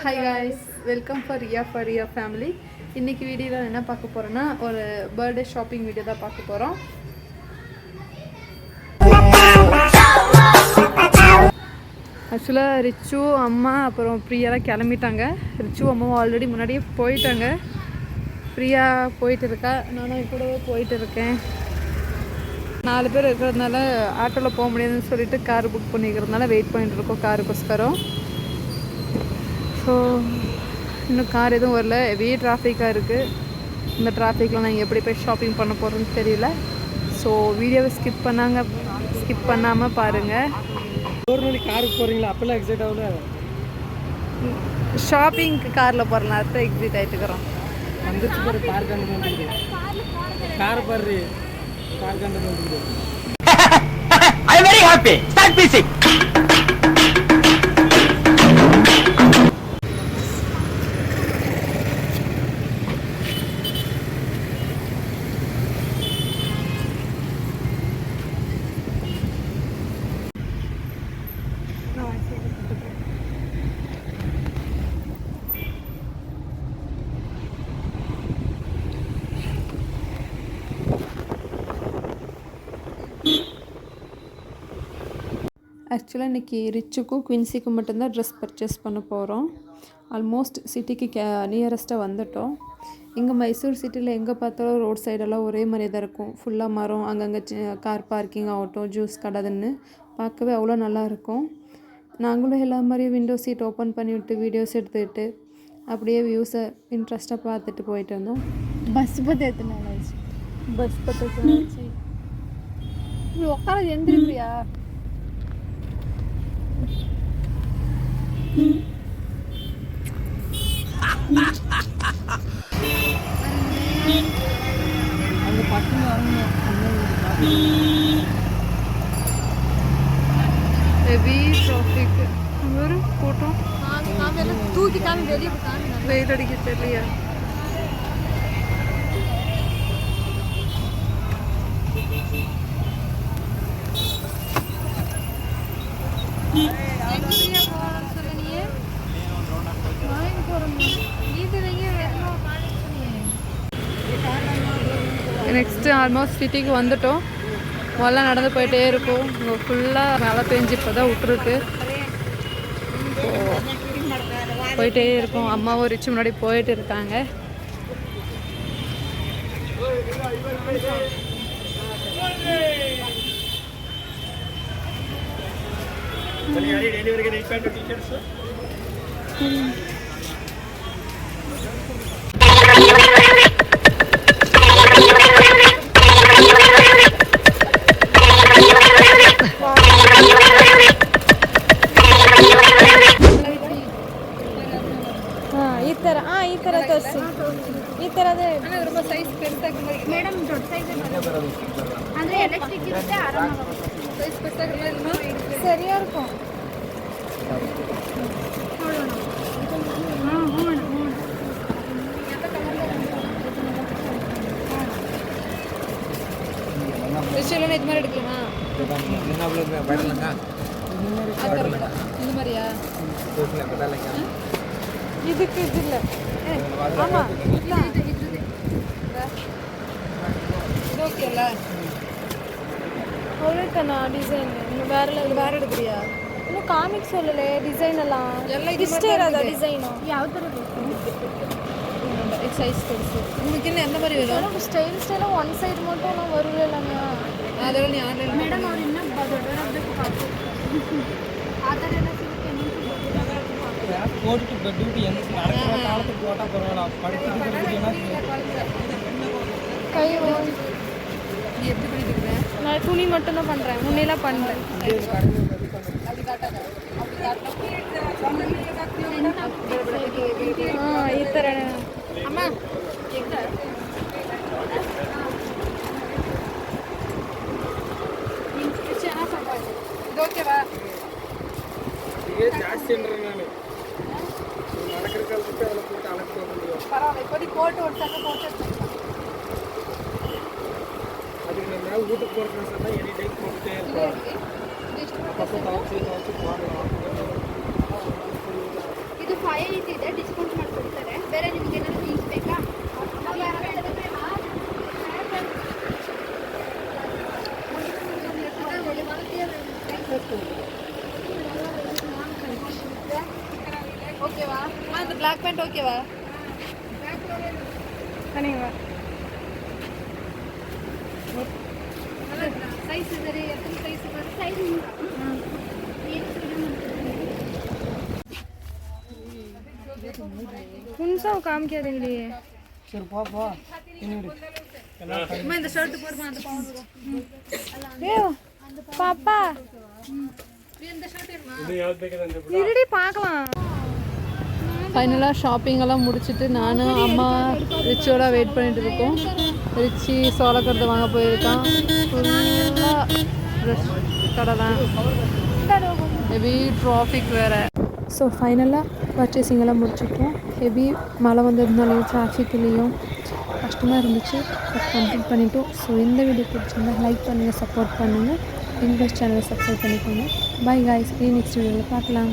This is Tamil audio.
Hi guys, welcome for Riya family. இன்றைக்கி வீடியோவில் என்ன பார்க்க போகிறோன்னா, ஒரு பர்த்டே ஷாப்பிங் வீடியோ தான் பார்க்க போகிறோம். ஆக்சுவலாக ரிச்சு அம்மா அப்புறம் பிரியாலாம் கிளம்பிட்டாங்க. ரிச்சு அம்மாவும் ஆல்ரெடி முன்னாடியே போயிட்டாங்க. பிரியா போயிட்டு இருக்கா, நானும் கூடவே போயிட்டு இருக்கேன். 4 பேர் இருக்கிறதுனால ஆட்டோவில் போக முடியாதுன்னு சொல்லிட்டு கார் புக் பண்ணிக்கிறதுனால வெயிட் பண்ணிட்டு இருக்கோம் காருக்கோஸ்கரம். ஸோ இன்னும் கார் எதுவும் வரல, ஹெவி டிராஃபிக்காக இருக்குது. இந்த டிராஃபிக்கில் நான் எப்படி போய் ஷாப்பிங் பண்ண போகிறேன்னு தெரியல. ஸோ வீடியோவை ஸ்கிப் பண்ணாமல் பாருங்கள். காருக்கு போகிறீங்களா? அப்பெல்லாம் எக்ஸைட் ஆகல. ஷாப்பிங்க்கு காரில் போகிறலாம், அதுதான் எக்ஸைட் ஆகிட்டுக்கிறோம். வந்துச்சு பாரு, பார்க் வந்துடுது. கார் பாரு, பார்க் வந்துடுது. I am very happy. Start music. ஆக்சுவலாக இன்றைக்கி ரிச்சுக்கும் குவின்சிக்கும் மட்டும்தான் ட்ரெஸ் பர்ச்சேஸ் பண்ண போகிறோம். ஆல்மோஸ்ட் சிட்டிக்கு நியரஸ்ட்டாக வந்துட்டோம். இங்கே மைசூர் சிட்டியில் எங்கே பார்த்தாலும் ரோட் சைடெல்லாம் ஒரே மாதிரி தான் இருக்கும். ஃபுல்லாக மரம், அங்கங்கே கார் பார்க்கிங் ஆகட்டும், ஜூஸ் கடைன்னு பார்க்கவே அவ்வளோ நல்லாயிருக்கும். நாங்களும் எல்லா மாதிரியும் விண்டோ சீட் ஓப்பன் பண்ணிவிட்டு வீடியோஸ் எடுத்துக்கிட்டு அப்படியே வியூஸை இன்ட்ரெஸ்ட்டாக பார்த்துட்டு போயிட்டு இருந்தோம். பஸ் பற்றி எத்தனை பஸ் பற்றி உட்கார எந்திரிப்பியா? அங்கே பக்கம் வரணும். ஹெவி டிராஃபிக், ஒரு கூட்டம். தூக்கி காமி வெளியே வெயில் அடிக்க தெரியலையா? நெக்ஸ்ட்டு ஆல்மோஸ்ட் சிட்டிக்கு வந்துட்டோம். முதல்ல நடந்து போயிட்டே இருக்கும். இங்கே ஃபுல்லாக மழை பெஞ்சு இப்போ தான் விட்டுருக்கு. போயிட்டே இருக்கும். அம்மாவும் ரிச்சு முன்னாடி போயிட்டு இருக்காங்க. ಈ ಥರ ತೋರಿಸಿ. ಈ ಥರದೇ ரொம்ப ಸೈಜ್ பெருசாக ಮೇಡಮ್ ದೊಡ್ಡ ಸೈಜ್ ಅಂದರೆ ಎಲೆಕ್ಟ್ರಿಕ್ ಇರುತ್ತೆ, ಆರಾಮಾಗುತ್ತೆ. சைஸ் பெருசாக சரியாக இருக்கும். விஷயம் இது மாதிரி எடுக்கலாமா? இந்த மாதிரியா? இதுக்கு இது இல்லை. ஆமாம், இது ஓகேல்ல? அவ்வளோதானா டிசைன்? இன்னும் வேறு எடுக்கிறியா? இன்னும் காமிக் சொல்லலை டிசைன் எல்லாம். ಇಷ್ಟೇ ಇರೋದಾ ಡಿಸೈನು? ಯಾವ ಥರ சைஸ் பெருசு. உங்களுக்கு என்ன எந்த மாதிரி வேணும்? ಸ್ಟೈಲಾಗಿ ಒನ್ ಸೈಡ್ மட்டும் நான் வருவிಲ್ಲಮ್ಮ. அதெல்லாம் நீ ஆன்லைன் ಮೇಡಮ್ ಅವ್ರು ಇನ್ನೂ ದೊಡ್ಡವರಾಗಬೇಕು ಪಾಪು. ಆ ಥರ ಎಲ್ಲ ಸಿಗುತ್ತೆ. போட்டுட்டு பெட் விட்டு எந்த நடக்கிற காலத்துக்கு போட்டால் பரவாயில்ல. படுத்துட்டு கை நீ எப்படி பண்ணிட்டுருக்கேன்? நான் துணி மட்டும் தான் பண்ணுறேன், முன்னெல்லாம் பண்ணுறேன். ಈ ಥರ ಅಮ್ಮ ಇದು ಓಕೆವಾ? ಜಾಸ್ತಿ ಅಂದ್ರೆ ನಾನು நடக்கிற காலத்துக்கு அதில் போட்டு அழைச்சிட்டு வர முடியும். பரவாயில்ல, இப்போதைக்கு போட்டு விட்டாக்க போட்டு அதுக்கு நம்ம வீட்டுக்கு போகிற சொன்னால் எனி டைம் போட்டுட்டே இருப்போம். அப்பப்போ துவச்சி போடலாம். ಇದು 580 ಇದೆ, ಡಿಸ್ಕೌಂಟ್ ಮಾಡಿಕೊಡ್ತಾರೆ. ಬೇರೆ ನಿಮ್ಗೆ ಏನಾದರೂ ಥಿಂಗ್ಸ್ ಬೇಕಾ? ஓகேவா? அந்த பிளாக் பேண்ட் ஓகேவா? பண்ணிங்களா? ಸೈಜ್ ಇದ್ದಾರೆ, ಎತ್ತನ ಸೈಜ್ ಬರುತ್ತೆ, ಸೈಜ್ कौन सा काम किया देंगे ये சரி பாப்பா இன்னொரு இந்த ஷர்ட் போடுமா அந்த பவுன் ஏ பாப்பா இந்த ஷர்ட் இது யாவது ಬೇಕಂದ್ರೆ இருடி பார்க்கலாம். ஃபைனலாக ஷாப்பிங் எல்லாம் முடிச்சுட்டு நானும் அம்மா ரிச்சியோட வெயிட் பண்ணிட்டு இருக்கோம். ரிச்சி சோளக்கருது வாங்க போயிருக்கான். ஃபுல்லாக ட்ரெஸ் கடை தான், ஹெவி டிராஃபிக் வேறு. ஸோ ஃபைனலாக பர்ச்சேசிங் எல்லாம் முடிச்சுட்டோம். ஹெவி மழை வந்ததுனாலையும் டிராஃபிக்லேயும் கஷ்டமாக இருந்துச்சு. பட் கம்ப்ளீட் பண்ணிட்டோம். ஸோ இந்த வீடியோ பிடிச்சிருந்தா லைக் பண்ணுங்கள், சப்போர்ட் பண்ணுங்கள். இன்வெஸ்ட் சேனலை சப்ஸ்கிரைப் பண்ணிக்கோங்க. பை காய்ஸ், நெக்ஸ்ட் வீடியோவில் பார்க்கலாம்.